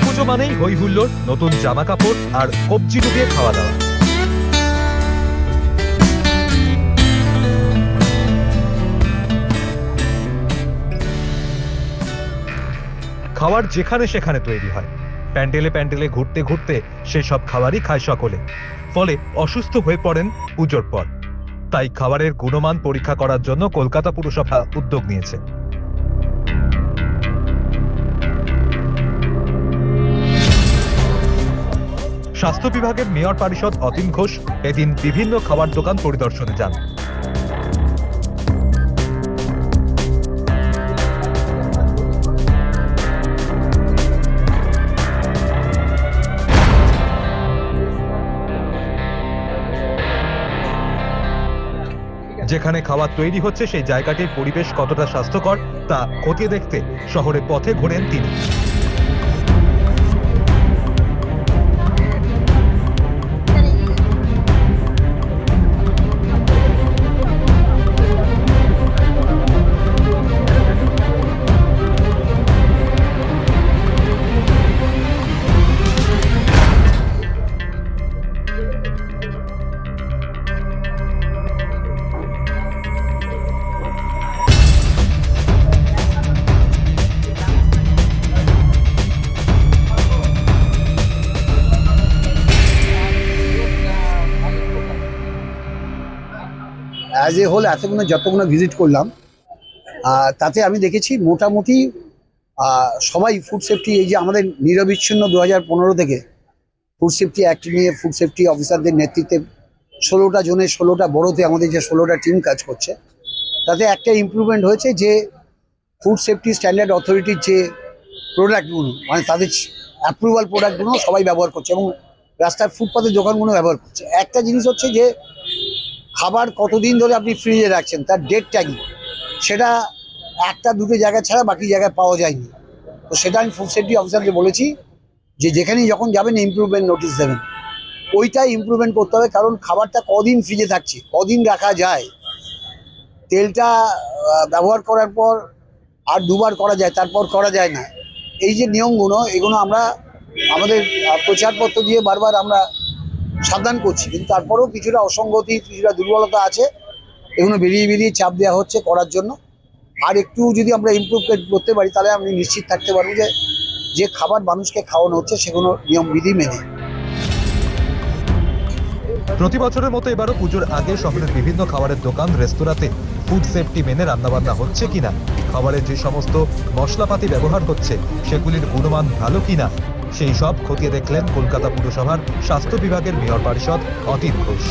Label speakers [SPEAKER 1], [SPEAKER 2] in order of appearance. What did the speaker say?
[SPEAKER 1] দুর্গাপুজো মানেই হই হুল্লোড়, নতুন জামা কাপড় আর কবজি ডুবিয়ে খাওয়া দাওয়া। খাওয়ার যেখানে সেখানে তৈরি হয়, প্যান্ডেলে প্যান্ডেলে ঘুরতে ঘুরতে সেসব খাবারই খায় সকলে। ফলে অসুস্থ হয়ে পড়েন পুজোর পর। তাই খাবারের গুণমান পরীক্ষা করার জন্য কলকাতা পুরসভা উদ্যোগ নিয়েছে। স্বাস্থ্য বিভাগের মেয়র পারিষদ অতীন ঘোষ এদিন বিভিন্ন খাবার দোকান পরিদর্শনে যান। যেখানে খাবার তৈরি হচ্ছে সেই জায়গাটির পরিবেশ কতটা স্বাস্থ্যকর তা খতিয়ে দেখতে শহরের পথে ঘোরেন তিনি।
[SPEAKER 2] অ্যাজ এ হোল যতগুলো ভিজিট করলাম তাতে আমি দেখেছি মোটামুটি সবাই ফুড সেফটি, এই যে আমাদের নিরবিচ্ছিন্ন 2015 থেকে ফুড সেফটি অ্যাক্ট নিয়ে ফুড সেফটি অফিসারদের নেতৃত্বে 16টা জোনে 16টা বড়োতে আমাদের যে 16টা টিম কাজ করছে, তাতে একটা ইমপ্রুভমেন্ট হয়েছে যে ফুড সেফটি স্ট্যান্ডার্ড অথরিটির যে প্রোডাক্টগুলো, মানে তাদের অ্যাপ্রুভাল প্রোডাক্টগুলো সবাই ব্যবহার করছে এবং রাস্তার ফুটপাতের দোকানগুলো ব্যবহার করছে। একটা জিনিস হচ্ছে যে খাবার কতদিন ধরে আপনি ফ্রিজে রাখছেন তার ডেট ট্যাগিং, সেটা একটা দুটো জায়গা ছাড়া বাকি জায়গায় পাওয়া যায়নি। তো সেটা আমি ফুড সেফটি অফিসারকে বলেছি যে যেখানেই যখন যাবেন ইমপ্রুভমেন্ট নোটিশ দেবেন, ওইটাই ইমপ্রুভমেন্ট করতে হবে। কারণ খাবারটা কদিন ফ্রিজে থাকছে, কদিন রাখা যায়, তেলটা ব্যবহার করার পর আর দুবার করা যায়, তারপর করা যায় না। এই যে নিয়মগুলো, এগুলো আমরা আমাদের প্রচারপত্র দিয়ে বারবার আমরা সাবধান করছি, কিন্তু তারপরেও কিছুটা অসঙ্গতি, কিছুটা দুর্বলতা আছে। এগুলো বেরিয়ে চাপ দেওয়া হচ্ছে করার জন্য। আর একটু যদি আমরা ইমপ্রুভ করতে পারি তাহলে আমি নিশ্চিত থাকতে পারবো যে খাবার মানুষকে খাওয়ানো হচ্ছে সেগুলো নিয়মবিধি মেনে।
[SPEAKER 1] প্রতি বছরের মতো এবারও পুজোর আগে শহরের বিভিন্ন খাবারের দোকান, রেস্তোরাঁতে ফুড সেফটি মেনে রান্নাবান্না হচ্ছে কিনা, খাবারের যে সমস্ত মশলাপাতি ব্যবহার হচ্ছে সেগুলির গুণমান ভালো কিনা, সেই সব খতিয়ে দেখলেন কলকাতা পুরসভার স্বাস্থ্য বিভাগের মেয়র পারিষদ অতীন ঘোষ।